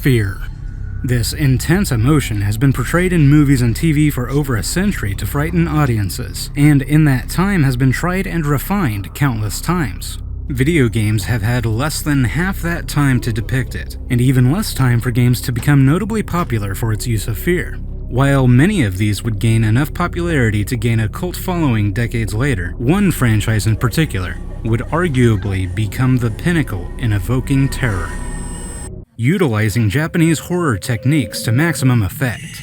fear. This intense emotion has been portrayed in movies and TV for over a century to frighten audiences, and in that time has been tried and refined countless times. Video games have had less than half that time to depict it, and even less time for games to become notably popular for its use of fear. While many of these would gain enough popularity to gain a cult following decades later, one franchise in particular would arguably become the pinnacle in evoking terror. Utilizing Japanese horror techniques to maximum effect,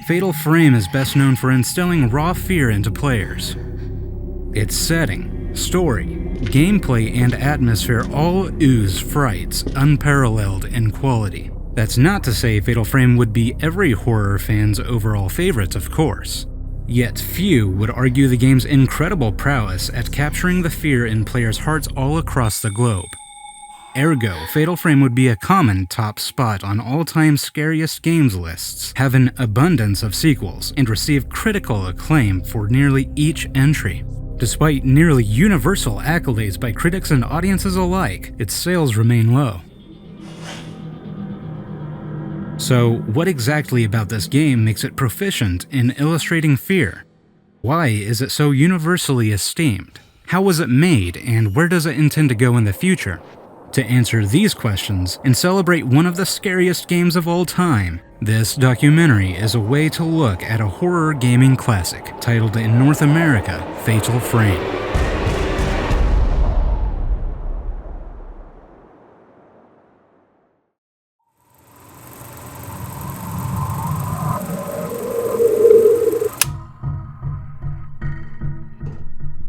Fatal Frame is best known for instilling raw fear into players. Its setting, story, gameplay, and atmosphere all ooze frights unparalleled in quality. That's not to say Fatal Frame would be every horror fan's overall favorite, of course. Yet few would argue the game's incredible prowess at capturing the fear in players' hearts all across the globe. Ergo, Fatal Frame would be a common top spot on all-time scariest games lists, have an abundance of sequels, and receive critical acclaim for nearly each entry. Despite nearly universal accolades by critics and audiences alike, its sales remain low. So, what exactly about this game makes it proficient in illustrating fear? Why is it so universally esteemed? How was it made, and where does it intend to go in the future? To answer these questions and celebrate one of the scariest games of all time, this documentary is a way to look at a horror gaming classic titled in North America, Fatal Frame.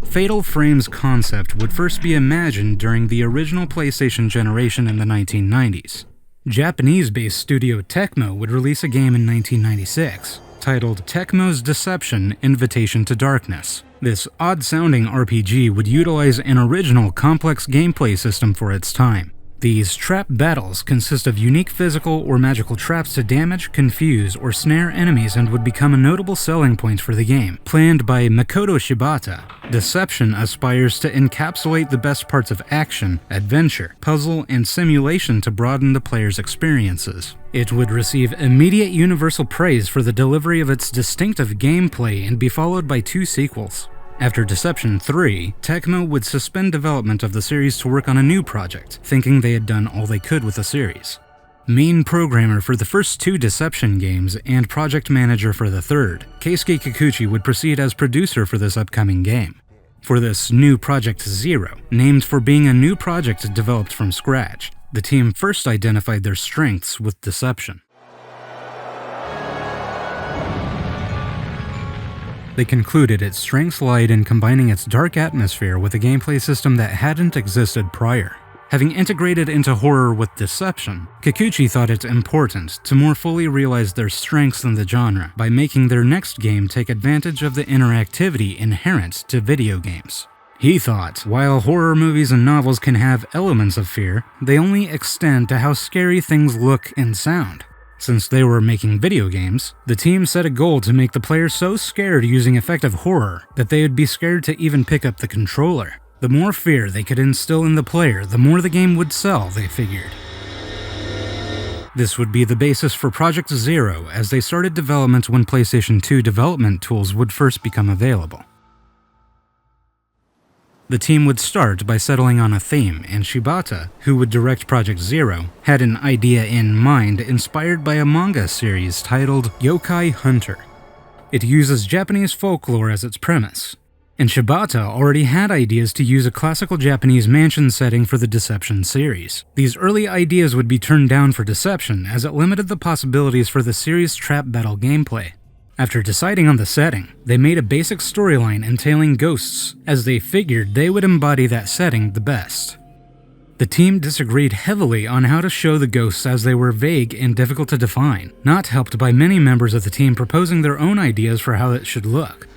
Fatal Frame's concept would first be imagined during the original PlayStation generation in the 1990s. Japanese-based studio Tecmo would release a game in 1996, titled Tecmo's Deception: Invitation to Darkness. This odd-sounding RPG would utilize an original complex gameplay system for its time. These trap battles consist of unique physical or magical traps to damage, confuse, or snare enemies and would become a notable selling point for the game. Planned by Makoto Shibata, Deception aspires to encapsulate the best parts of action, adventure, puzzle, and simulation to broaden the player's experiences. It would receive immediate universal praise for the delivery of its distinctive gameplay and be followed by 2 sequels. After Deception 3, Tecmo would suspend development of the series to work on a new project, thinking they had done all they could with the series. Main programmer for the first 2 Deception games and project manager for the third, Keisuke Kikuchi would proceed as producer for this upcoming game. For this new Project Zero, named for being a new project developed from scratch, the team first identified their strengths with Deception. They concluded its strengths lied in combining its dark atmosphere with a gameplay system that hadn't existed prior. Having integrated into horror with Deception, Kikuchi thought it important to more fully realize their strengths in the genre by making their next game take advantage of the interactivity inherent to video games. He thought, while horror movies and novels can have elements of fear, they only extend to how scary things look and sound. Since they were making video games, the team set a goal to make the player so scared using effective horror that they would be scared to even pick up the controller. The more fear they could instill in the player, the more the game would sell, they figured. This would be the basis for Project Zero as they started development when PlayStation 2 development tools would first become available. The team would start by settling on a theme, and Shibata, who would direct Project Zero, had an idea in mind inspired by a manga series titled Yokai Hunter. It uses Japanese folklore as its premise, and Shibata already had ideas to use a classical Japanese mansion setting for the Deception series. These early ideas would be turned down for Deception as it limited the possibilities for the series' trap battle gameplay. After deciding on the setting, they made a basic storyline entailing ghosts, as they figured they would embody that setting the best. The team disagreed heavily on how to show the ghosts as they were vague and difficult to define, not helped by many members of the team proposing their own ideas for how it should look.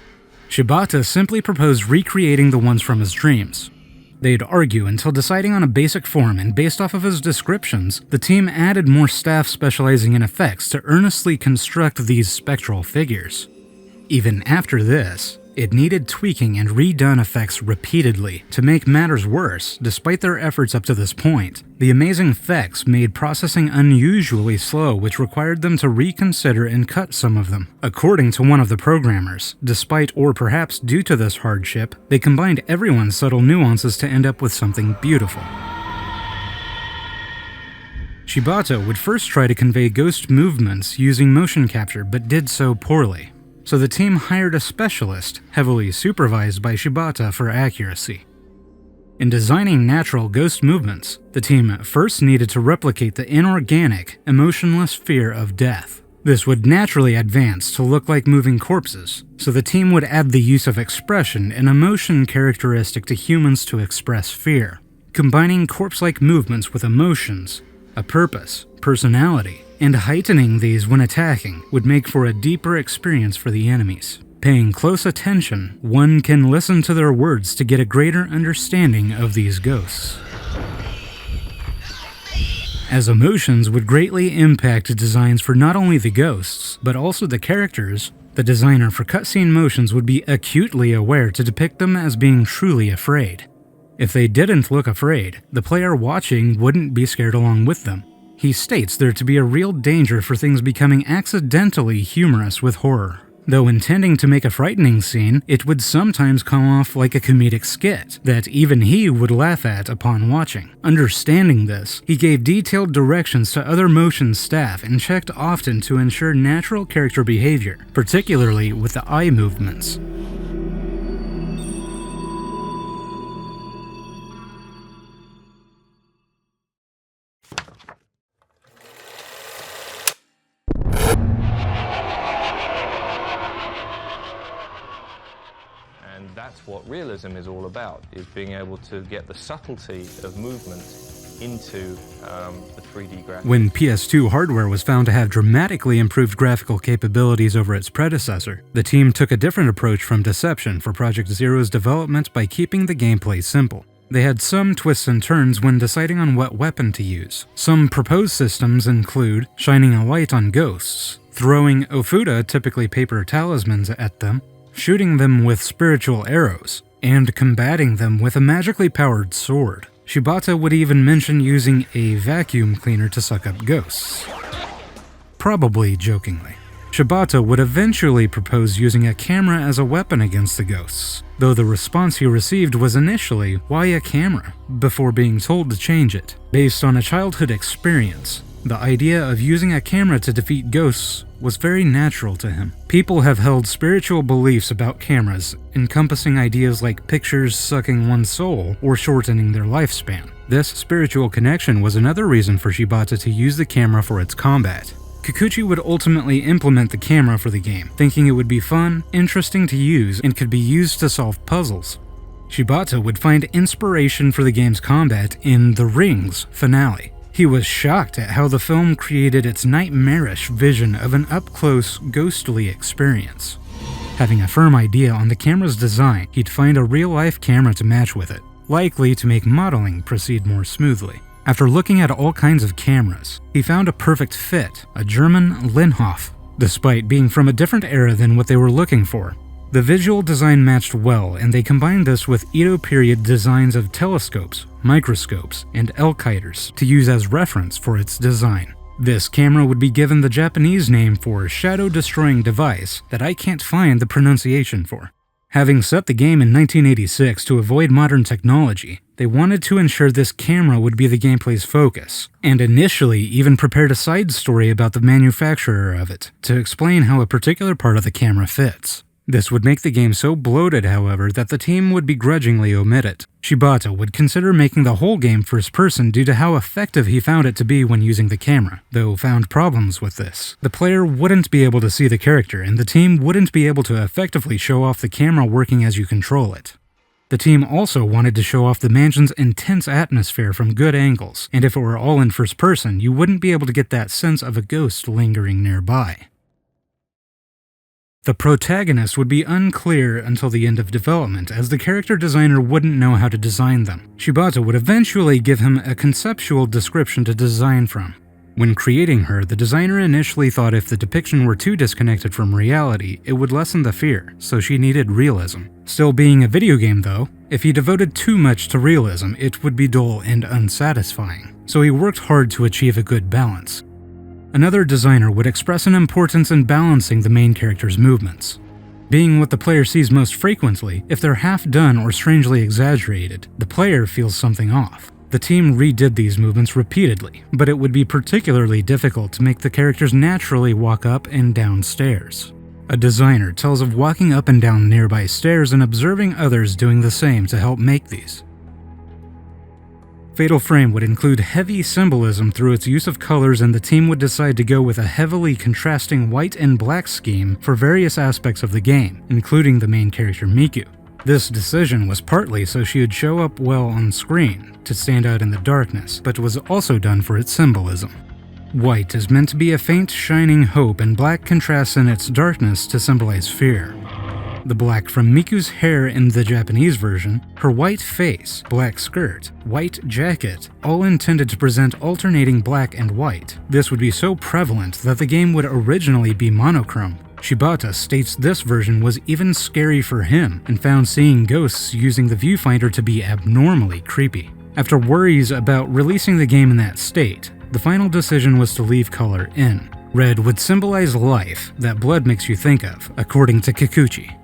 Shibata simply proposed recreating the ones from his dreams. They'd argue until deciding on a basic form, and based off of his descriptions, the team added more staff specializing in effects to earnestly construct these spectral figures. Even after this, It needed tweaking and redone effects repeatedly. To make matters worse, despite their efforts up to this point, the amazing effects made processing unusually slow, which required them to reconsider and cut some of them. According to one of the programmers, despite or perhaps due to this hardship, they combined everyone's subtle nuances to end up with something beautiful. Shibata would first try to convey ghost movements using motion capture, but did so poorly. So the team hired a specialist, heavily supervised by Shibata for accuracy. In designing natural ghost movements, the team first needed to replicate the inorganic, emotionless fear of death. This would naturally advance to look like moving corpses, so the team would add the use of expression and emotion characteristic to humans to express fear, combining corpse-like movements with emotions, a purpose, personality, and heightening these when attacking would make for a deeper experience for the enemies. Paying close attention, one can listen to their words to get a greater understanding of these ghosts, as emotions would greatly impact designs for not only the ghosts, but also the characters. The designer for cutscene motions would be acutely aware to depict them as being truly afraid. If they didn't look afraid, the player watching wouldn't be scared along with them. He states there to be a real danger for things becoming accidentally humorous with horror. Though intending to make a frightening scene, it would sometimes come off like a comedic skit that even he would laugh at upon watching. Understanding this, he gave detailed directions to other motion staff and checked often to ensure natural character behavior, particularly with the eye movements. That's what realism is all about, is being able to get the subtlety of movement into the 3D graphics. When PS2 hardware was found to have dramatically improved graphical capabilities over its predecessor, the team took a different approach from Deception for Project Zero's development by keeping the gameplay simple. They had some twists and turns when deciding on what weapon to use. Some proposed systems include shining a light on ghosts, throwing Ofuda, typically paper talismans, at them, shooting them with spiritual arrows, and combating them with a magically powered sword. Shibata would even mention using a vacuum cleaner to suck up ghosts, probably jokingly. Shibata would eventually propose using a camera as a weapon against the ghosts, though the response he received was initially, "Why a camera?" before being told to change it. Based on a childhood experience, the idea of using a camera to defeat ghosts was very natural to him. People have held spiritual beliefs about cameras, encompassing ideas like pictures sucking one's soul or shortening their lifespan. This spiritual connection was another reason for Shibata to use the camera for its combat. Kikuchi would ultimately implement the camera for the game, thinking it would be fun, interesting to use, and could be used to solve puzzles. Shibata would find inspiration for the game's combat in The Ring's finale. He was shocked at how the film created its nightmarish vision of an up-close, ghostly experience. Having a firm idea on the camera's design, he'd find a real-life camera to match with it, likely to make modeling proceed more smoothly. After looking at all kinds of cameras, he found a perfect fit, a German Linhof, despite being from a different era than what they were looking for. The visual design matched well, and they combined this with Edo period designs of telescopes, microscopes, and Elkiters to use as reference for its design. This camera would be given the Japanese name for shadow-destroying device that I can't find the pronunciation for. Having set the game in 1986 to avoid modern technology, they wanted to ensure this camera would be the gameplay's focus, and initially even prepared a side story about the manufacturer of it to explain how a particular part of the camera fits. This would make the game so bloated, however, that the team would begrudgingly omit it. Shibata would consider making the whole game first-person due to how effective he found it to be when using the camera, though found problems with this. The player wouldn't be able to see the character, and the team wouldn't be able to effectively show off the camera working as you control it. The team also wanted to show off the mansion's intense atmosphere from good angles, and if it were all in first-person, you wouldn't be able to get that sense of a ghost lingering nearby. The protagonist would be unclear until the end of development, as the character designer wouldn't know how to design them. Shibata would eventually give him a conceptual description to design from. When creating her, the designer initially thought if the depiction were too disconnected from reality, it would lessen the fear, so she needed realism. Still being a video game though, if he devoted too much to realism, it would be dull and unsatisfying, so he worked hard to achieve a good balance. Another designer would express an importance in balancing the main character's movements. Being what the player sees most frequently, if they're half done or strangely exaggerated, the player feels something off. The team redid these movements repeatedly, but it would be particularly difficult to make the characters naturally walk up and down stairs. A designer tells of walking up and down nearby stairs and observing others doing the same to help make these. Fatal Frame would include heavy symbolism through its use of colors, and the team would decide to go with a heavily contrasting white and black scheme for various aspects of the game, including the main character Miku. This decision was partly so she would show up well on screen, to stand out in the darkness, but was also done for its symbolism. White is meant to be a faint, shining hope, and black contrasts in its darkness to symbolize fear. The black from Miku's hair in the Japanese version, her white face, black skirt, white jacket, all intended to present alternating black and white. This would be so prevalent that the game would originally be monochrome. Shibata states this version was even scary for him and found seeing ghosts using the viewfinder to be abnormally creepy. After worries about releasing the game in that state, the final decision was to leave color in. Red would symbolize life that blood makes you think of, according to Kikuchi.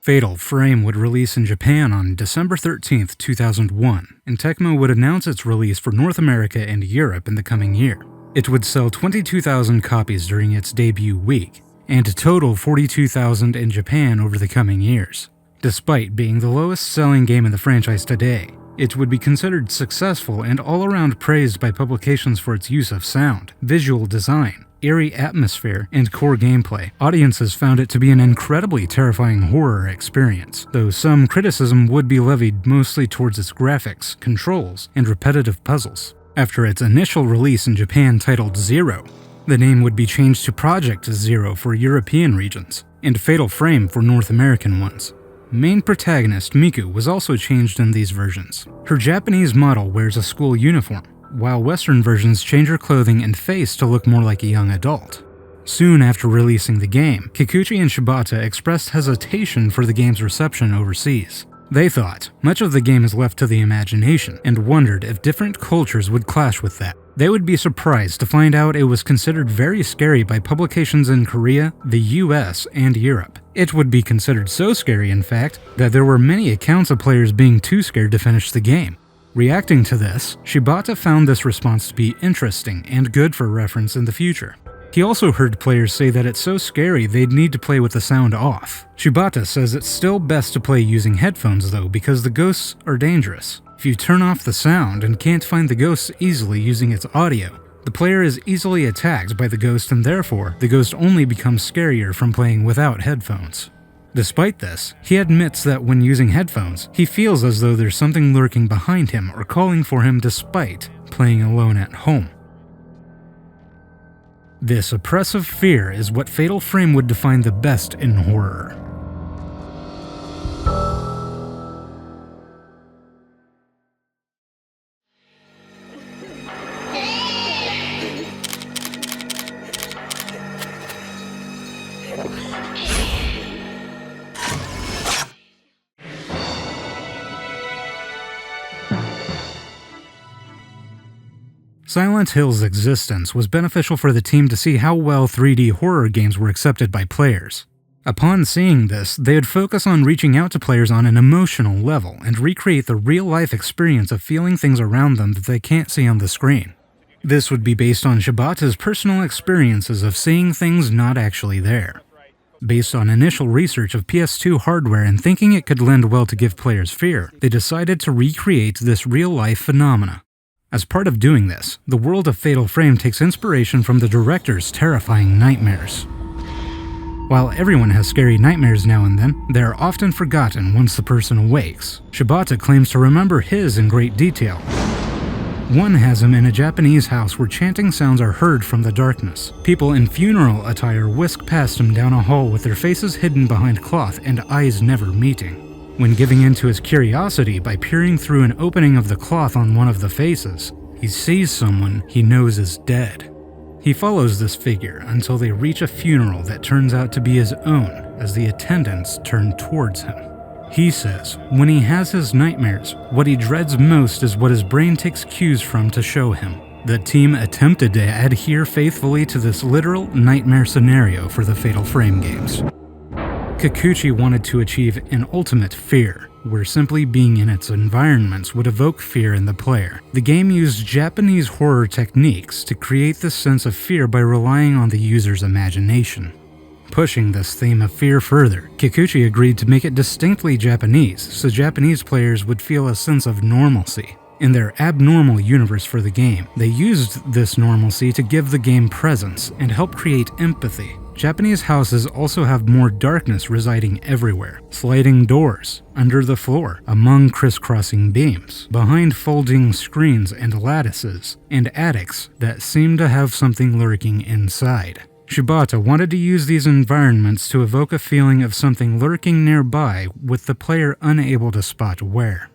Fatal Frame would release in Japan on December 13, 2001, and Tecmo would announce its release for North America and Europe in the coming year. It would sell 22,000 copies during its debut week, and total 42,000 in Japan over the coming years. Despite being the lowest-selling game in the franchise today, it would be considered successful and all-around praised by publications for its use of sound, visual design, eerie atmosphere, and core gameplay. Audiences found it to be an incredibly terrifying horror experience, though some criticism would be levied mostly towards its graphics, controls, and repetitive puzzles. After its initial release in Japan titled Zero, the name would be changed to Project Zero for European regions, and Fatal Frame for North American ones. Main protagonist Miku was also changed in these versions. Her Japanese model wears a school uniform, while Western versions change her clothing and face to look more like a young adult. Soon after releasing the game, Kikuchi and Shibata expressed hesitation for the game's reception overseas. They thought much of the game is left to the imagination and wondered if different cultures would clash with that. They would be surprised to find out it was considered very scary by publications in Korea, the US, and Europe. It would be considered so scary, in fact, that there were many accounts of players being too scared to finish the game. Reacting to this, Shibata found this response to be interesting and good for reference in the future. He also heard players say that it's so scary they'd need to play with the sound off. Shibata says it's still best to play using headphones though, because the ghosts are dangerous. If you turn off the sound and can't find the ghosts easily using its audio, the player is easily attacked by the ghost, and therefore the ghost only becomes scarier from playing without headphones. Despite this, he admits that when using headphones, he feels as though there's something lurking behind him or calling for him despite playing alone at home. This oppressive fear is what Fatal Frame would define the best in horror. Silent Hill's existence was beneficial for the team to see how well 3D horror games were accepted by players. Upon seeing this, they would focus on reaching out to players on an emotional level and recreate the real-life experience of feeling things around them that they can't see on the screen. This would be based on Shibata's personal experiences of seeing things not actually there. Based on initial research of PS2 hardware and thinking it could lend well to give players fear, they decided to recreate this real-life phenomena. As part of doing this, the world of Fatal Frame takes inspiration from the director's terrifying nightmares. While everyone has scary nightmares now and then, they are often forgotten once the person awakes. Shibata claims to remember his in great detail. One has him in a Japanese house where chanting sounds are heard from the darkness. People in funeral attire whisk past him down a hall with their faces hidden behind cloth and eyes never meeting. When giving in to his curiosity by peering through an opening of the cloth on one of the faces, he sees someone he knows is dead. He follows this figure until they reach a funeral that turns out to be his own as the attendants turn towards him. He says when he has his nightmares, what he dreads most is what his brain takes cues from to show him. The team attempted to adhere faithfully to this literal nightmare scenario for the Fatal Frame games. Kikuchi wanted to achieve an ultimate fear, where simply being in its environments would evoke fear in the player. The game used Japanese horror techniques to create this sense of fear by relying on the user's imagination. Pushing this theme of fear further, Kikuchi agreed to make it distinctly Japanese, so Japanese players would feel a sense of normalcy. In their abnormal universe for the game, they used this normalcy to give the game presence and help create empathy. Japanese houses also have more darkness residing everywhere. Sliding doors, under the floor, among crisscrossing beams, behind folding screens and lattices, and attics that seem to have something lurking inside. Shibata wanted to use these environments to evoke a feeling of something lurking nearby with the player unable to spot where.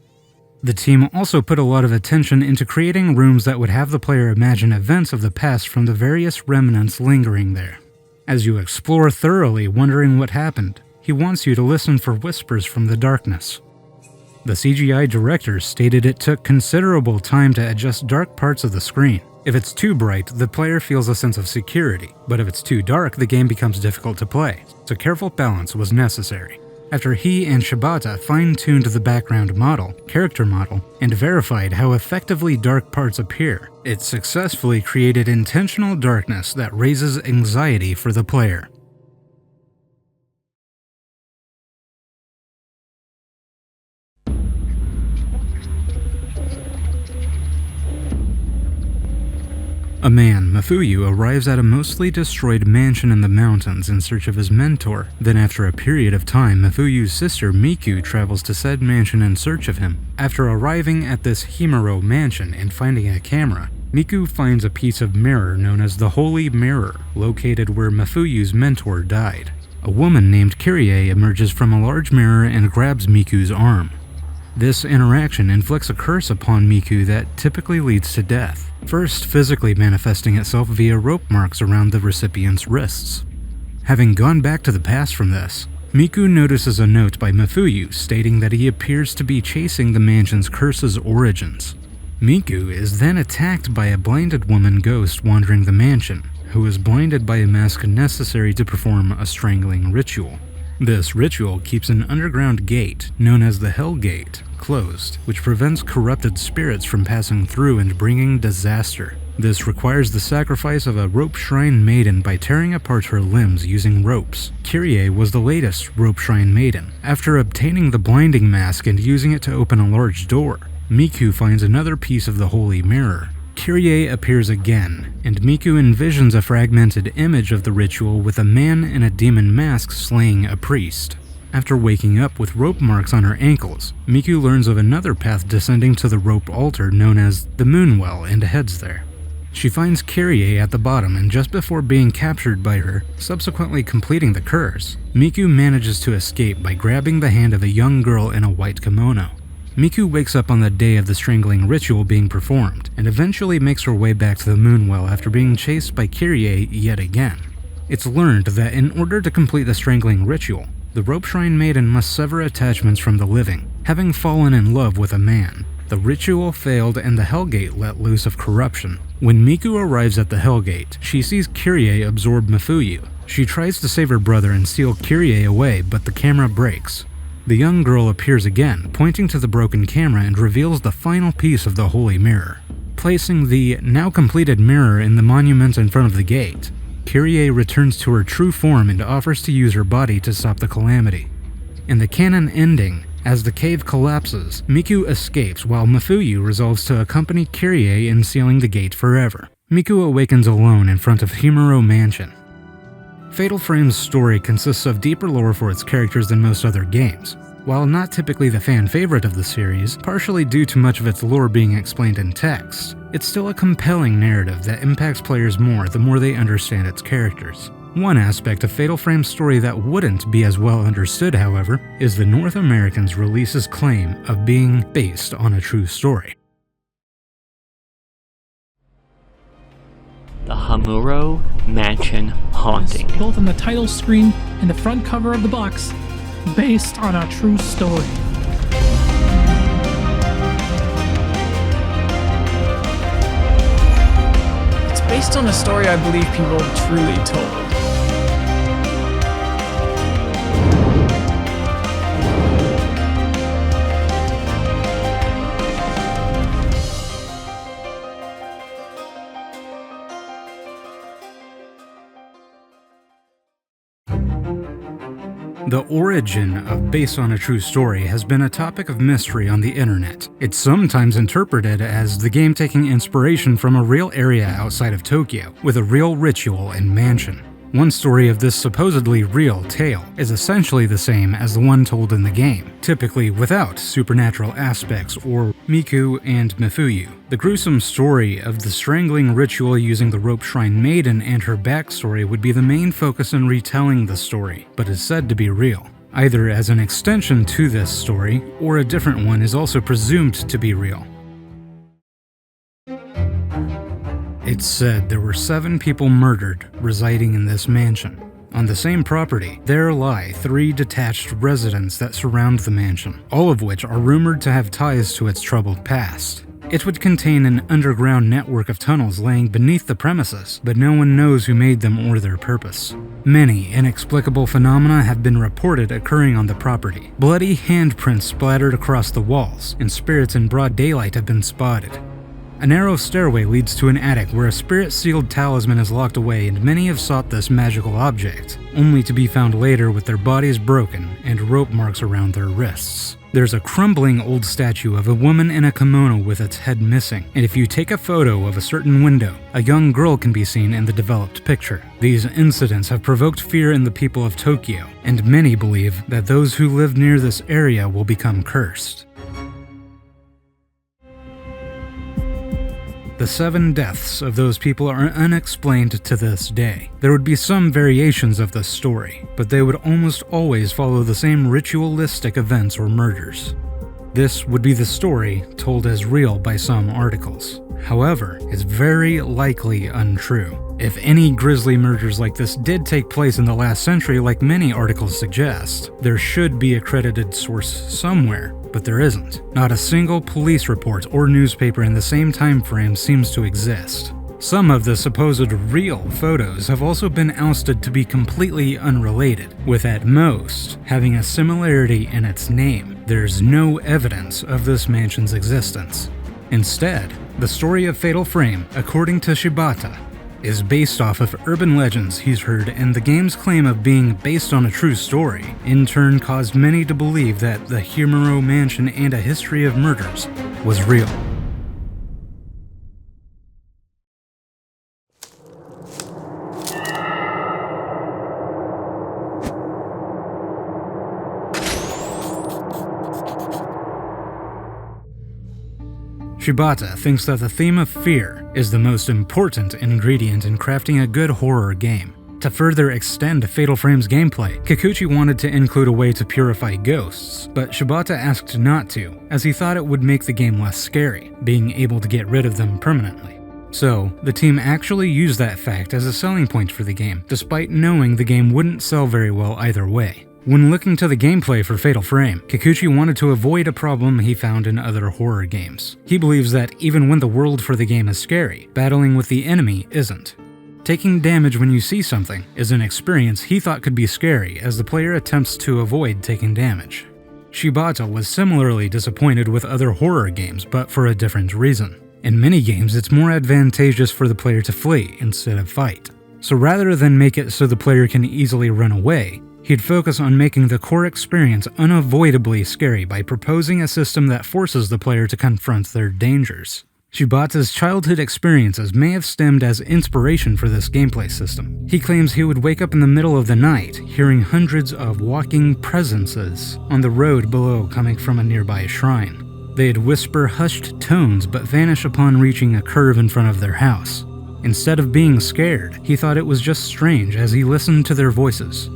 The team also put a lot of attention into creating rooms that would have the player imagine events of the past from the various remnants lingering there. As you explore thoroughly, wondering what happened, he wants you to listen for whispers from the darkness. The CGI director stated it took considerable time to adjust dark parts of the screen. If it's too bright, the player feels a sense of security, but if it's too dark, the game becomes difficult to play, so careful balance was necessary. After he and Shibata fine-tuned the background model, character model, and verified how effectively dark parts appear, it successfully created intentional darkness that raises anxiety for the player. A man, Mafuyu, arrives at a mostly destroyed mansion in the mountains in search of his mentor. Then after a period of time, Mafuyu's sister Miku travels to said mansion in search of him. After arriving at this Himuro mansion and finding a camera, Miku finds a piece of mirror known as the Holy Mirror, located where Mafuyu's mentor died. A woman named Kyrie emerges from a large mirror and grabs Miku's arm. This interaction inflicts a curse upon Miku that typically leads to death, first physically manifesting itself via rope marks around the recipient's wrists. Having gone back to the past from this, Miku notices a note by Mafuyu stating that he appears to be chasing the mansion's curse's origins. Miku is then attacked by a blinded woman ghost wandering the mansion, who is blinded by a mask necessary to perform a strangling ritual. This ritual keeps an underground gate, known as the Hell Gate, closed, which prevents corrupted spirits from passing through and bringing disaster. This requires the sacrifice of a rope shrine maiden by tearing apart her limbs using ropes. Kyrie was the latest rope shrine maiden. After obtaining the blinding mask and using it to open a large door, Miku finds another piece of the Holy Mirror. Kyrie appears again, and Miku envisions a fragmented image of the ritual with a man in a demon mask slaying a priest. After waking up with rope marks on her ankles, Miku learns of another path descending to the rope altar known as the Moonwell and heads there. She finds Kyrie at the bottom, and just before being captured by her, subsequently completing the curse, Miku manages to escape by grabbing the hand of a young girl in a white kimono. Miku wakes up on the day of the strangling ritual being performed, and eventually makes her way back to the Moonwell after being chased by Kyrie yet again. It's learned that in order to complete the strangling ritual, the rope shrine maiden must sever attachments from the living, having fallen in love with a man. The ritual failed and the Hellgate let loose of corruption. When Miku arrives at the Hellgate, she sees Kyrie absorb Mafuyu. She tries to save her brother and steal Kyrie away, but the camera breaks. The young girl appears again, pointing to the broken camera, and reveals the final piece of the Holy Mirror. Placing the now completed mirror in the monument in front of the gate, Kyrie returns to her true form and offers to use her body to stop the calamity. In the canon ending, as the cave collapses, Miku escapes while Mafuyu resolves to accompany Kyrie in sealing the gate forever. Miku awakens alone in front of Himuro Mansion. Fatal Frame's story consists of deeper lore for its characters than most other games. While not typically the fan favorite of the series, partially due to much of its lore being explained in text, it's still a compelling narrative that impacts players more the more they understand its characters. One aspect of Fatal Frame's story that wouldn't be as well understood, however, is the North American's release's claim of being based on a true story. The Hamuro Mansion Haunting. Both on the title screen and the front cover of the box, based on a true story. It's based on a story I believe people truly told. The origin of based on a true story has been a topic of mystery on the internet. It's sometimes interpreted as the game taking inspiration from a real area outside of Tokyo, with a real ritual and mansion. One story of this supposedly real tale is essentially the same as the one told in the game, typically without supernatural aspects or Miku and Mifuyu. The gruesome story of the strangling ritual using the rope shrine maiden and her backstory would be the main focus in retelling the story, but is said to be real. Either as an extension to this story, or a different one is also presumed to be real. It's said there were 7 people murdered residing in this mansion. On the same property, there lie 3 detached residences that surround the mansion, all of which are rumored to have ties to its troubled past. It would contain an underground network of tunnels laying beneath the premises, but no one knows who made them or their purpose. Many inexplicable phenomena have been reported occurring on the property. Bloody handprints splattered across the walls, and spirits in broad daylight have been spotted. A narrow stairway leads to an attic where a spirit-sealed talisman is locked away, and many have sought this magical object, only to be found later with their bodies broken and rope marks around their wrists. There's a crumbling old statue of a woman in a kimono with its head missing, and if you take a photo of a certain window, a young girl can be seen in the developed picture. These incidents have provoked fear in the people of Tokyo, and many believe that those who live near this area will become cursed. The 7 deaths of those people are unexplained to this day. There would be some variations of this story, but they would almost always follow the same ritualistic events or murders. This would be the story told as real by some articles. However, it's very likely untrue. If any grisly murders like this did take place in the last century, like many articles suggest, there should be a credited source somewhere, but there isn't. Not a single police report or newspaper in the same time frame seems to exist. Some of the supposed real photos have also been ousted to be completely unrelated, with at most having a similarity in its name. There's no evidence of this mansion's existence. Instead, the story of Fatal Frame, according to Shibata, is based off of urban legends he's heard, and the game's claim of being based on a true story in turn caused many to believe that the Hamuro Mansion and a history of murders was real. Shibata thinks that the theme of fear is the most important ingredient in crafting a good horror game. To further extend Fatal Frame's gameplay, Kikuchi wanted to include a way to purify ghosts, but Shibata asked not to, as he thought it would make the game less scary, being able to get rid of them permanently. So, the team actually used that fact as a selling point for the game, despite knowing the game wouldn't sell very well either way. When looking to the gameplay for Fatal Frame, Kikuchi wanted to avoid a problem he found in other horror games. He believes that even when the world for the game is scary, battling with the enemy isn't. Taking damage when you see something is an experience he thought could be scary as the player attempts to avoid taking damage. Shibata was similarly disappointed with other horror games, but for a different reason. In many games, it's more advantageous for the player to flee instead of fight. So rather than make it so the player can easily run away, he'd focus on making the core experience unavoidably scary by proposing a system that forces the player to confront their dangers. Shibata's childhood experiences may have stemmed as inspiration for this gameplay system. He claims he would wake up in the middle of the night, hearing hundreds of walking presences on the road below coming from a nearby shrine. They'd whisper hushed tones but vanish upon reaching a curve in front of their house. Instead of being scared, he thought it was just strange as he listened to their voices.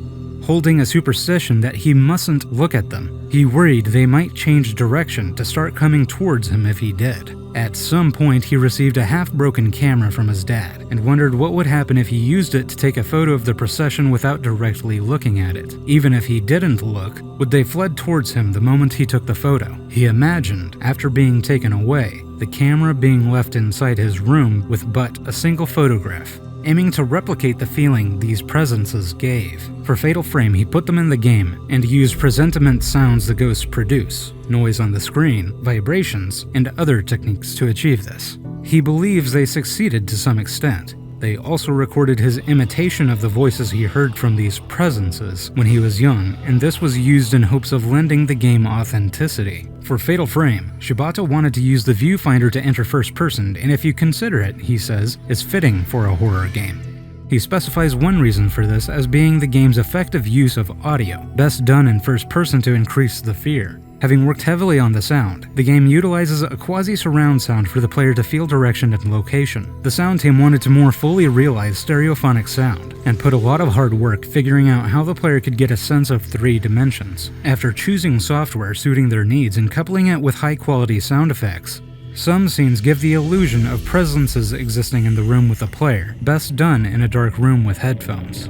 Holding a superstition that he mustn't look at them, he worried they might change direction to start coming towards him if he did. At some point, he received a half-broken camera from his dad and wondered what would happen if he used it to take a photo of the procession without directly looking at it. Even if he didn't look, would they fled towards him the moment he took the photo? He imagined, after being taken away, the camera being left inside his room with but a single photograph, aiming to replicate the feeling these presences gave. For Fatal Frame, he put them in the game and used presentiment sounds the ghosts produce, noise on the screen, vibrations, and other techniques to achieve this. He believes they succeeded to some extent. They also recorded his imitation of the voices he heard from these presences when he was young, and this was used in hopes of lending the game authenticity. For Fatal Frame, Shibata wanted to use the viewfinder to enter first person, and if you consider it, he says, is fitting for a horror game. He specifies one reason for this as being the game's effective use of audio, best done in first person to increase the fear. Having worked heavily on the sound, the game utilizes a quasi-surround sound for the player to feel direction and location. The sound team wanted to more fully realize stereophonic sound, and put a lot of hard work figuring out how the player could get a sense of 3 dimensions. After choosing software suiting their needs and coupling it with high-quality sound effects, some scenes give the illusion of presences existing in the room with the player, best done in a dark room with headphones.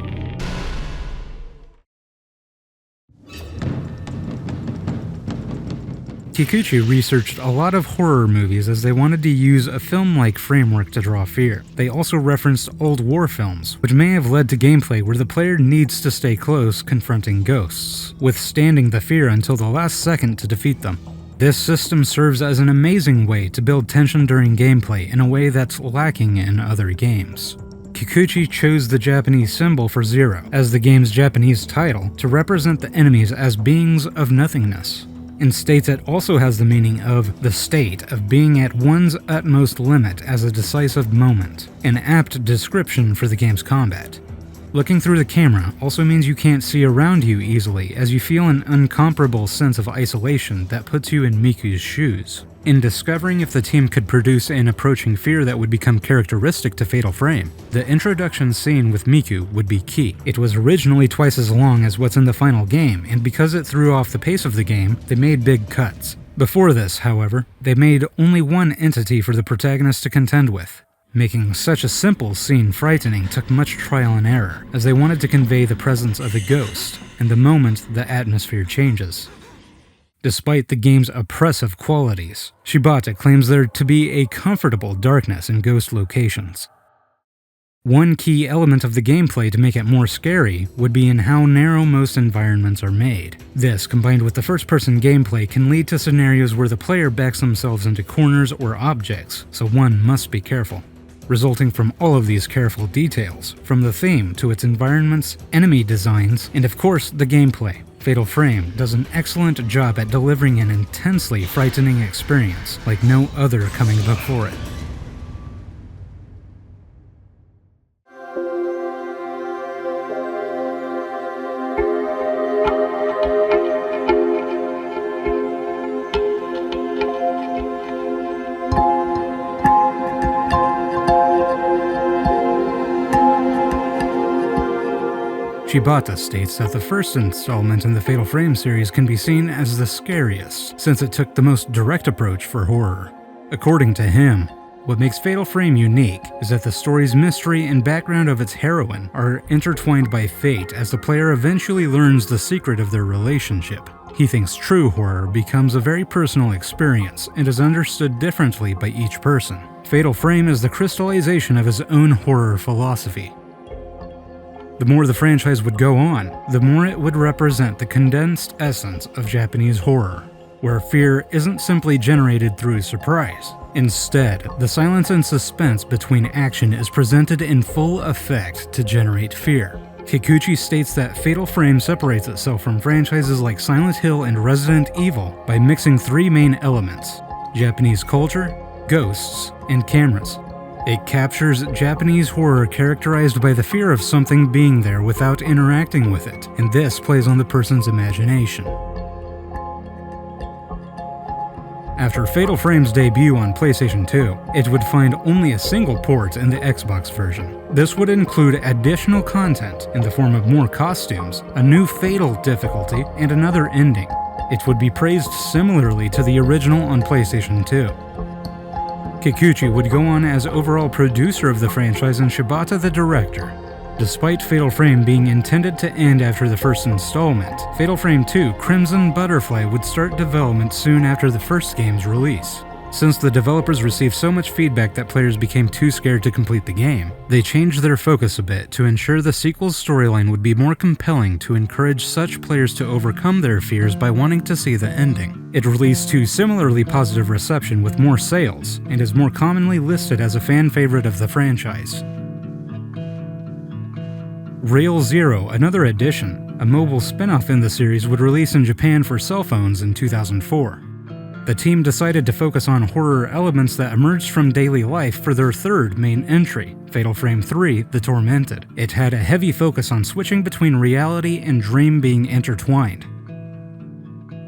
Kikuchi researched a lot of horror movies as they wanted to use a film-like framework to draw fear. They also referenced old war films, which may have led to gameplay where the player needs to stay close confronting ghosts, withstanding the fear until the last second to defeat them. This system serves as an amazing way to build tension during gameplay in a way that's lacking in other games. Kikuchi chose the Japanese symbol for Zero as the game's Japanese title to represent the enemies as beings of nothingness, and states it also has the meaning of the state of being at one's utmost limit as a decisive moment, an apt description for the game's combat. Looking through the camera also means you can't see around you easily, as you feel an incomparable sense of isolation that puts you in Miku's shoes. In discovering if the team could produce an approaching fear that would become characteristic to Fatal Frame, the introduction scene with Miku would be key. It was originally twice as long as what's in the final game, and because it threw off the pace of the game, they made big cuts. Before this, however, they made only one entity for the protagonist to contend with. Making such a simple scene frightening took much trial and error, as they wanted to convey the presence of a ghost, and the moment the atmosphere changes. Despite the game's oppressive qualities, Shibata claims there to be a comfortable darkness in ghost locations. One key element of the gameplay to make it more scary would be in how narrow most environments are made. This, combined with the first-person gameplay, can lead to scenarios where the player backs themselves into corners or objects, so one must be careful. Resulting from all of these careful details, from the theme to its environments, enemy designs, and of course the gameplay, Fatal Frame does an excellent job at delivering an intensely frightening experience like no other coming before it. Shibata states that the first installment in the Fatal Frame series can be seen as the scariest, since it took the most direct approach for horror. According to him, what makes Fatal Frame unique is that the story's mystery and background of its heroine are intertwined by fate as the player eventually learns the secret of their relationship. He thinks true horror becomes a very personal experience and is understood differently by each person. Fatal Frame is the crystallization of his own horror philosophy. The more the franchise would go on, the more it would represent the condensed essence of Japanese horror, where fear isn't simply generated through surprise. Instead, the silence and suspense between action is presented in full effect to generate fear. Kikuchi states that Fatal Frame separates itself from franchises like Silent Hill and Resident Evil by mixing 3 main elements: Japanese culture, ghosts, and cameras. It captures Japanese horror characterized by the fear of something being there without interacting with it, and this plays on the person's imagination. After Fatal Frame's debut on PlayStation 2, it would find only a single port in the Xbox version. This would include additional content in the form of more costumes, a new fatal difficulty, and another ending. It would be praised similarly to the original on PlayStation 2. Kikuchi would go on as overall producer of the franchise and Shibata the director. Despite Fatal Frame being intended to end after the first installment, Fatal Frame 2 Crimson Butterfly would start development soon after the first game's release. Since the developers received so much feedback that players became too scared to complete the game, they changed their focus a bit to ensure the sequel's storyline would be more compelling to encourage such players to overcome their fears by wanting to see the ending. It released to similarly positive reception with more sales, and is more commonly listed as a fan favorite of the franchise. Rail Zero, another edition, a mobile spin-off in the series, would release in Japan for cell phones in 2004. The team decided to focus on horror elements that emerged from daily life for their third main entry, Fatal Frame 3 The Tormented. It had a heavy focus on switching between reality and dream being intertwined.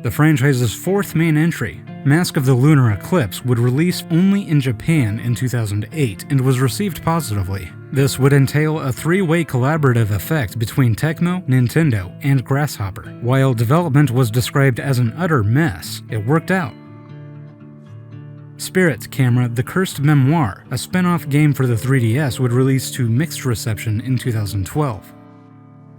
The franchise's fourth main entry, Mask of the Lunar Eclipse, would release only in Japan in 2008 and was received positively. This would entail a three-way collaborative effect between Tecmo, Nintendo, and Grasshopper. While development was described as an utter mess, it worked out. Spirit Camera The Cursed Memoir, a spin-off game for the 3DS, would release to mixed reception in 2012.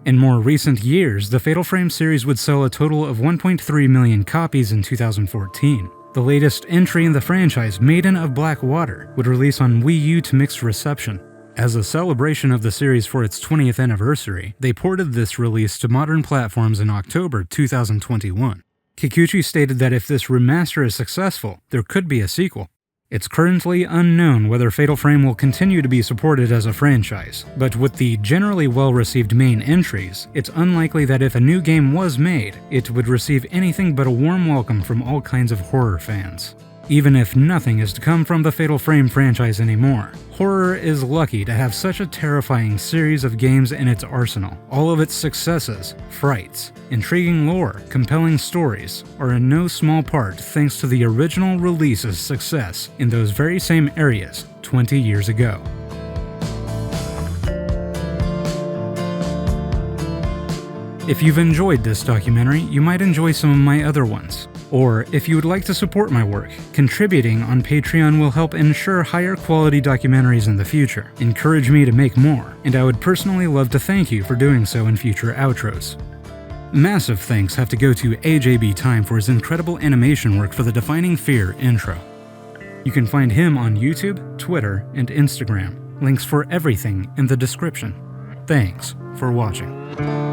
In more recent years, the Fatal Frame series would sell a total of 1.3 million copies in 2014. The latest entry in the franchise, Maiden of Black Water, would release on Wii U to mixed reception. As a celebration of the series for its 20th anniversary, they ported this release to modern platforms in October 2021. Kikuchi stated that if this remaster is successful, there could be a sequel. It's currently unknown whether Fatal Frame will continue to be supported as a franchise, but with the generally well-received main entries, it's unlikely that if a new game was made, it would receive anything but a warm welcome from all kinds of horror fans. Even if nothing is to come from the Fatal Frame franchise anymore, horror is lucky to have such a terrifying series of games in its arsenal. All of its successes, frights, intriguing lore, compelling stories, are in no small part thanks to the original release's success in those very same areas 20 years ago. If you've enjoyed this documentary, you might enjoy some of my other ones. Or, if you would like to support my work, contributing on Patreon will help ensure higher quality documentaries in the future, encourage me to make more, and I would personally love to thank you for doing so in future outros. Massive thanks have to go to AJBTime for his incredible animation work for the Defining Fear intro. You can find him on YouTube, Twitter, and Instagram. Links for everything in the description. Thanks for watching.